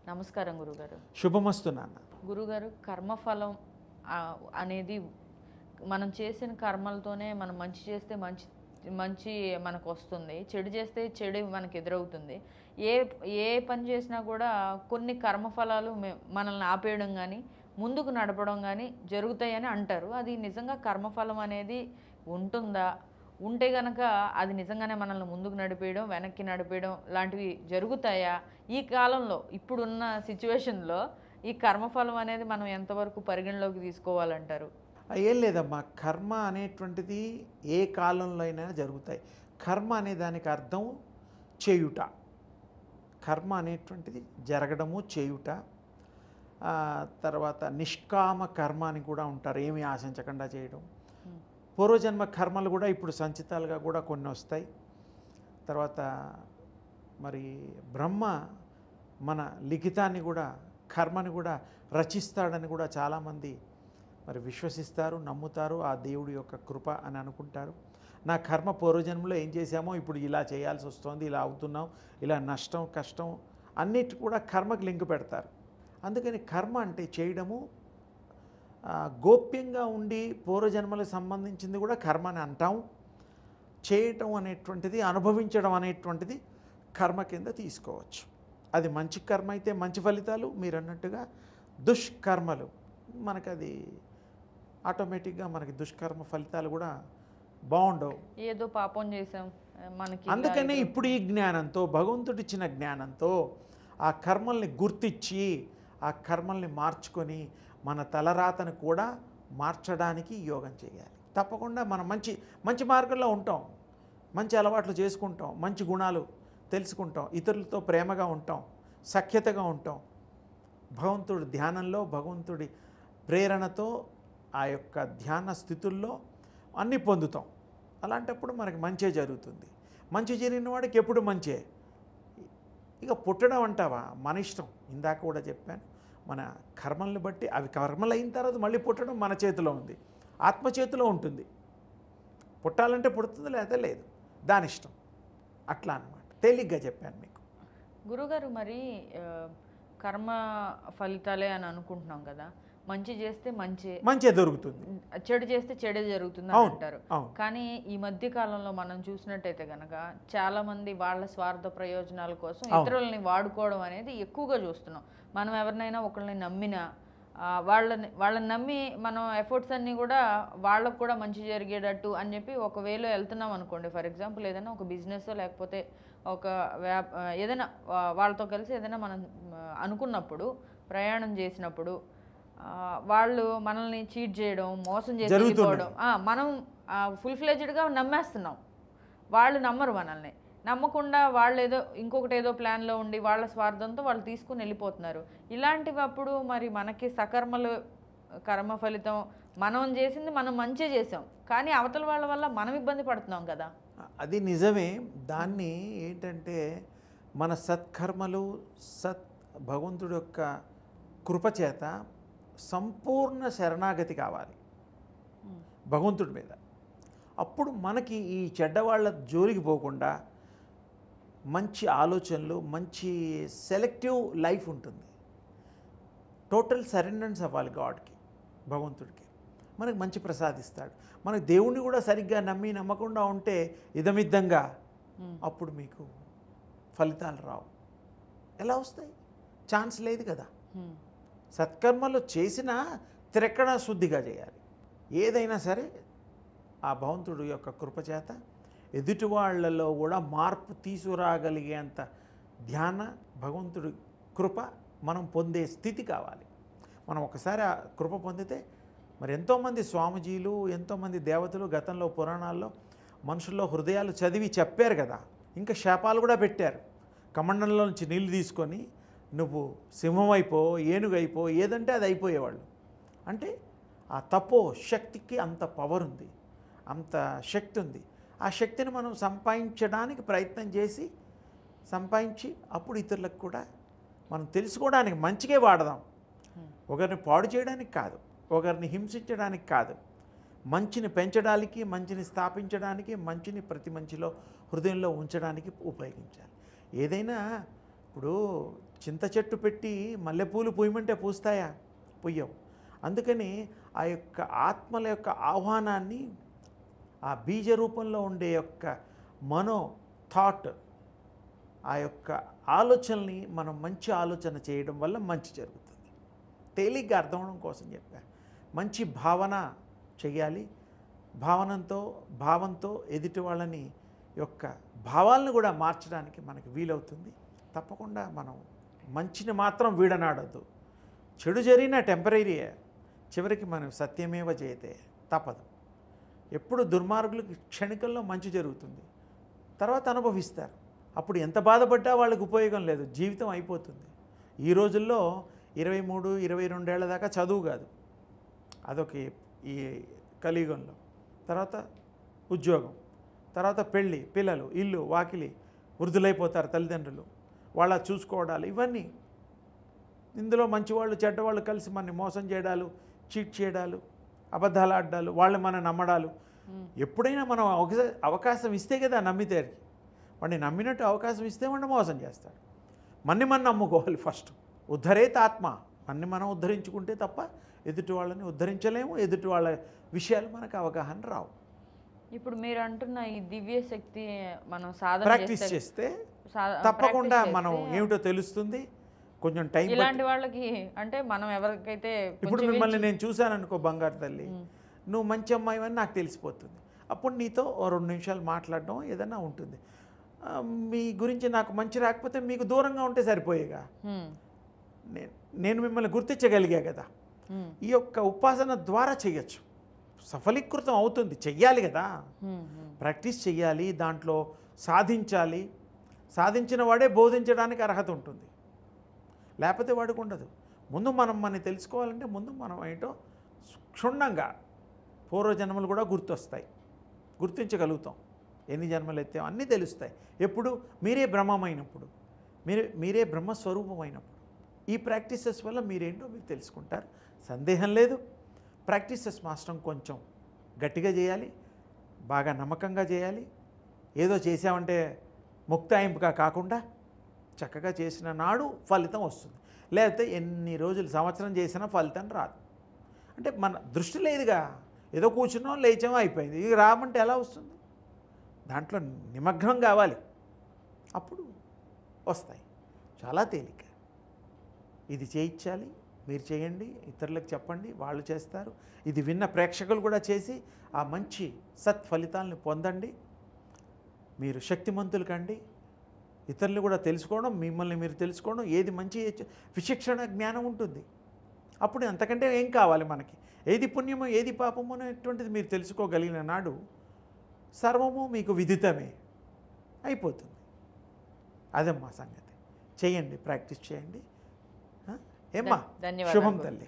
నమస్కారం గురుగారు. శుభమస్తు నాన్న. గురుగారు, కర్మఫలం అనేది మనం చేసిన కర్మలతోనే మనం మంచి చేస్తే మంచి మనకు వస్తుంది, చెడు చేస్తే చెడు మనకు ఎదురవుతుంది. ఏ ఏ పని చేసినా కూడా కొన్ని కర్మఫలాలు మనల్ని ఆపేయడం కానీ ముందుకు నడపడం కానీ జరుగుతాయని అంటారు. అది నిజంగా కర్మఫలం అనేది ఉంటుందా? ఉంటే గనక అది నిజంగానే మనల్ని ముందుకు నడిపేయడం, వెనక్కి నడిపేయడం లాంటివి జరుగుతాయా? ఈ కాలంలో ఇప్పుడున్న సిచ్యువేషన్లో ఈ కర్మఫలం అనేది మనం ఎంతవరకు పరిగణలోకి తీసుకోవాలంటారు? ఏం లేదమ్మా, కర్మ అనేటువంటిది ఏ కాలంలో అయినా జరుగుతాయి. కర్మ అనే దానికి అర్థం చేయుట. కర్మ అనేటువంటిది జరగడము, చేయుట. తర్వాత నిష్కామ కర్మ అని కూడా ఉంటారు, ఏమీ ఆశించకుండా చేయడం. పూర్వజన్మ కర్మలు కూడా ఇప్పుడు సంచితాలుగా కూడా కొన్ని వస్తాయి. తర్వాత మరి బ్రహ్మ మన లిఖితాన్ని కూడా, కర్మని కూడా రచిస్తాడని కూడా చాలామంది మరి విశ్వసిస్తారు, నమ్ముతారు. ఆ దేవుడి యొక్క కృప అని అనుకుంటారు. నా కర్మ పూర్వజన్మలో ఏం చేశామో ఇప్పుడు ఇలా చేయాల్సి వస్తుంది, ఇలా అవుతున్నాం, ఇలా నష్టం కష్టం అన్నిటి కూడా కర్మకు లింక్ పెడతారు. అందుకని కర్మ అంటే చేయడము, గోప్యంగా ఉండి పూర్వజన్మలకు సంబంధించింది కూడా కర్మ అని అంటాం. చేయటం అనేటువంటిది, అనుభవించడం అనేటువంటిది కర్మ కింద తీసుకోవచ్చు. అది మంచి కర్మ అయితే మంచి ఫలితాలు, మీరు అన్నట్టుగా దుష్కర్మలు మనకు అది ఆటోమేటిక్గా మనకి దుష్కర్మ ఫలితాలు కూడా బాగుండవు. ఏదో పాపం చేసాం మనకి. అందుకనే ఇప్పుడు ఈ జ్ఞానంతో, భగవంతుడిచ్చిన జ్ఞానంతో ఆ కర్మల్ని గుర్తించి ఆ కర్మల్ని మార్చుకొని మన తలరాతను కూడా మార్చడానికి యోగం చేయాలి. తప్పకుండా మనం మంచి మంచి మార్గంలో ఉంటాం, మంచి అలవాట్లు చేసుకుంటాం, మంచి గుణాలు తెలుసుకుంటాం, ఇతరులతో ప్రేమగా ఉంటాం, సఖ్యతగా ఉంటాం. భగవంతుడి ధ్యానంలో, భగవంతుడి ప్రేరణతో ఆ యొక్క ధ్యాన స్థితుల్లో అన్నీ పొందుతాం. అలాంటప్పుడు మనకి మంచే జరుగుతుంది. మంచి జరిగిన వాడికి ఎప్పుడు మంచే. ఇక పుట్టడం అంటావా మన ఇష్టం. ఇందాక కూడా చెప్పాను, మన కర్మల్ని బట్టి అవి కర్మలు అయిన తర్వాత మళ్ళీ పుట్టడం మన చేతిలో ఉంది, ఆత్మ చేతిలో ఉంటుంది. పుట్టాలంటే పుడుతుంది, లేదా లేదు, దాని ఇష్టం. అట్లా అన్నమాట. తేలిగ్గా చెప్పాను మీకు. గురుగారు, మరి కర్మ ఫలితాలే అని అనుకుంటున్నాం కదా, మంచి చేస్తే మంచే దొరుకుతుంది, చెడు చేస్తే చెడే జరుగుతుంది అని అంటారు. కానీ ఈ మధ్య కాలంలో మనం చూసినట్టయితే కనుక చాలా మంది వాళ్ళ స్వార్థ ప్రయోజనాల కోసం ఇతరులని వాడుకోవడం అనేది ఎక్కువగా చూస్తున్నాం. మనం ఎవరినైనా ఒకళ్ళని నమ్మినా వాళ్ళని నమ్మి మనం ఎఫర్ట్స్ అన్నీ కూడా వాళ్ళకు కూడా మంచి జరిగేటట్టు అని చెప్పి ఒక వేలో వెళ్తున్నాం అనుకోండి. ఫర్ ఎగ్జాంపుల్ ఏదైనా ఒక బిజినెస్ లేకపోతే ఒక ఏదైనా వాళ్ళతో కలిసి ఏదైనా మనం అనుకున్నప్పుడు, ప్రయాణం చేసినప్పుడు వాళ్ళు మనల్ని చీట్ చేయడం, మోసం చేసి వెళ్ళిపోవడం, మనం ఫుల్ ఫ్లెడ్జ్డ్గా నమ్మేస్తున్నాం. వాళ్ళు నమ్మరు. మనల్ని నమ్మకుండా వాళ్ళు ఇంకొకటి ఏదో ప్లాన్లో ఉండి వాళ్ళ స్వార్థంతో వాళ్ళు తీసుకుని వెళ్ళిపోతున్నారు. ఇలాంటివి అప్పుడు మరి మనకి సకర్మలు కర్మ ఫలితం, మనం చేసింది మనం మంచి చేసాం, కానీ అవతల వాళ్ళ వల్ల మనం ఇబ్బంది పడుతున్నాం కదా. అది నిజమే. దాన్ని ఏంటంటే మన సత్కర్మలు, భగవంతుడి యొక్క కృపచేత సంపూర్ణ శరణాగతి కావాలి భగవంతుడి మీద. అప్పుడు మనకి ఈ చెడ్డవాళ్ళ జోలికి పోకుండా మంచి ఆలోచనలు, మంచి సెలెక్టివ్ లైఫ్ ఉంటుంది. టోటల్ సరెండరెన్స్ అవ్వాలి గాడ్కి, భగవంతుడికి. మనకు మంచి ప్రసాదిస్తాడు. మనకు దేవుణ్ణి కూడా సరిగ్గా నమ్మకుండా ఉంటే ఇదమిద్దంగా, అప్పుడు మీకు ఫలితాలు రావు. ఎలా వస్తాయి? ఛాన్స్ లేదు కదా. సత్కర్మలు చేసినా త్రికరణ శుద్ధిగా చేయాలి. ఏదైనా సరే ఆ భగవంతుడి యొక్క కృపచేత ఎదుటి వాళ్ళలో కూడా మార్పు తీసుకురాగలిగేంత ధ్యాన, భగవంతుడి కృప మనం పొందే స్థితి కావాలి. మనం ఒకసారి ఆ కృప పొందితే మరి ఎంతోమంది స్వామీజీలు, ఎంతోమంది దేవతలు గతంలో పురాణాల్లో మనుషుల్లో హృదయాలు చదివి చెప్పారు కదా. ఇంకా శాపాలు కూడా పెట్టారు. కమండంలో నుంచి నీళ్ళు తీసుకొని నువ్వు సింహం అయిపో, ఏనుగైపో, ఏదంటే అది అయిపోయేవాళ్ళు. అంటే ఆ తపో శక్తికి అంత పవర్ ఉంది, అంత శక్తి ఉంది. ఆ శక్తిని మనం సంపాదించడానికి ప్రయత్నం చేసి సంపాదించి అప్పుడు ఇతరులకు కూడా మనం తెలుసుకోవడానికి మంచిగా వాడదాం. ఒకరిని పాడు చేయడానికి కాదు, ఒకరిని హింసించడానికి కాదు, మంచిని పెంచడానికి, మంచిని స్థాపించడానికి, మంచిని ప్రతి మంచిలో హృదయంలో ఉంచడానికి ఉపయోగించాలి. ఏదైనా ఇప్పుడు చింత చెట్టు పెట్టి మల్లెపూలు పూయమంటే పూస్తాయా? పుయ్యవు. అందుకని ఆ యొక్క ఆత్మల యొక్క ఆహ్వానాన్ని, ఆ బీజ రూపంలో ఉండే యొక్క మనో థాట్, ఆ యొక్క ఆలోచనల్ని మనం మంచి ఆలోచన చేయడం వల్ల మంచి జరుగుతుంది. తేలిగ్గా అర్థం అవడం కోసం చెప్పా. మంచి భావన చెయ్యాలి. భావంతో ఎదుటి వాళ్ళని యొక్క భావాలను కూడా మార్చడానికి మనకి వీలవుతుంది. తప్పకుండా మనం మంచిని మాత్రం వీడనాడద్దు. చెడు జరిగినా టెంపరీయే, చివరికి మనం సత్యమేవ జయతే, తప్పదు. ఎప్పుడు దుర్మార్గులకి క్షణికల్లో మంచి జరుగుతుంది, తర్వాత అనుభవిస్తారు. అప్పుడు ఎంత బాధపడ్డా వాళ్ళకి ఉపయోగం లేదు, జీవితం అయిపోతుంది. ఈ రోజుల్లో 23, 22 ఏళ్ల దాకా చదువు కాదు, అదొక ఈ కలియుగంలో. తర్వాత ఉద్యోగం, తర్వాత పెళ్ళి, పిల్లలు, ఇల్లు, వాకిలి, వృద్ధులైపోతారు తల్లిదండ్రులు, వాళ్ళ చూసుకోవడాలు, ఇవన్నీ. ఇందులో మంచివాళ్ళు చెడ్డవాళ్ళు కలిసి మనని మోసం చేయడాలు, చీట్ చేయడాలు, అబద్ధాలు ఆడాలు, వాళ్ళు మనం నమ్మడాలు. ఎప్పుడైనా మనం అవకాశం ఇస్తే కదా నమ్మితే, వాడిని నమ్మినట్టు అవకాశం ఇస్తే వాడిని మోసం చేస్తాడు. మనం నమ్ముకోవాలి ఫస్ట్. ఉద్ధరేత ఆత్మ, మనం ఉద్ధరించుకుంటే తప్ప ఎదుటి వాళ్ళని ఉద్ధరించలేము, ఎదుటి వాళ్ళ విషయాలు మనకు అవగాహన రావు. ఇప్పుడు మీరు అంటున్న ఈ దివ్య శక్తి మనం సాధన ప్రాక్టీస్ చేస్తే తప్పకుండా మనం ఏమిటో తెలుస్తుంది. కొంచెం టైం, ఇలాంటి వాళ్ళకి అంటే మనం ఎవరికైతే, ఇప్పుడు మిమ్మల్ని నేను చూశాను అనుకో బంగారు తల్లి, నువ్వు మంచి అమ్మాయి అని నాకు తెలిసిపోతుంది. అప్పుడు నీతో 2 నిమిషాలు మాట్లాడడం ఏదన్నా ఉంటుంది. మీ గురించి నాకు మంచి రాకపోతే మీకు దూరంగా ఉంటే సరిపోయేగా. నేను మిమ్మల్ని గుర్తించగలిగా కదా. ఈ యొక్క ఉపాసన ద్వారా చేయొచ్చు, సఫలీకృతం అవుతుంది. చెయ్యాలి కదా, ప్రాక్టీస్ చెయ్యాలి, దాంట్లో సాధించాలి. సాధించిన వాడే బోధించడానికి అర్హత ఉంటుంది, లేకపోతే వాడికి ఉండదు. ముందు మనం తెలుసుకోవాలంటే ముందు మనం ఏంటో క్షుణ్ణంగా పూర్వజన్మలు కూడా గుర్తించగలుగుతాం. ఎన్ని జన్మలు ఎత్తాం అన్నీ తెలుస్తాయి. ఎప్పుడు మీరే బ్రహ్మమైనప్పుడు, మీరే బ్రహ్మస్వరూపమైనప్పుడు. ఈ ప్రాక్టీసెస్ వల్ల మీరేంటో మీరు తెలుసుకుంటారు, సందేహం లేదు. ప్రాక్టీసెస్ మాస్టర్ కొంచెం గట్టిగా చేయాలి, బాగా నమ్మకంగా చేయాలి. ఏదో చేసామంటే ముక్తాయింపుగా కాకుండా చక్కగా చేసిన నాడు ఫలితం వస్తుంది. లేకపోతే ఎన్ని రోజులు, సంవత్సరం చేసినా ఫలితం రాదు. అంటే మన దృష్టి లేదుగా, ఏదో కూర్చున్నాం లేచామో అయిపోయింది. ఇది రామంటే ఎలా వస్తుంది? దాంట్లో నిమగ్నం కావాలి, అప్పుడు వస్తాయి. చాలా తేలిక. ఇది చేయించాలి, మీరు చేయండి, ఇతరులకు చెప్పండి, వాళ్ళు చేస్తారు. ఇది విన్న ప్రేక్షకులు కూడా చేసి ఆ మంచి సత్ఫలితాలను పొందండి. మీరు శక్తిమంతులు కండి. ఇతరులు కూడా తెలుసుకోవడం, మిమ్మల్ని మీరు తెలుసుకోవడం, ఏది మంచి విచక్షణ జ్ఞానం ఉంటుంది. అప్పుడు అంతకంటే ఏం కావాలి మనకి? ఏది పుణ్యమో ఏది పాపమో అనేటువంటిది మీరు తెలుసుకోగలిగిన నాడు సర్వము మీకు విదితమే అయిపోతుంది. అదమ్మా సంగతి. చేయండి, ప్రాక్టీస్ చేయండి. ఏమ్మా, శుభం తల్లి.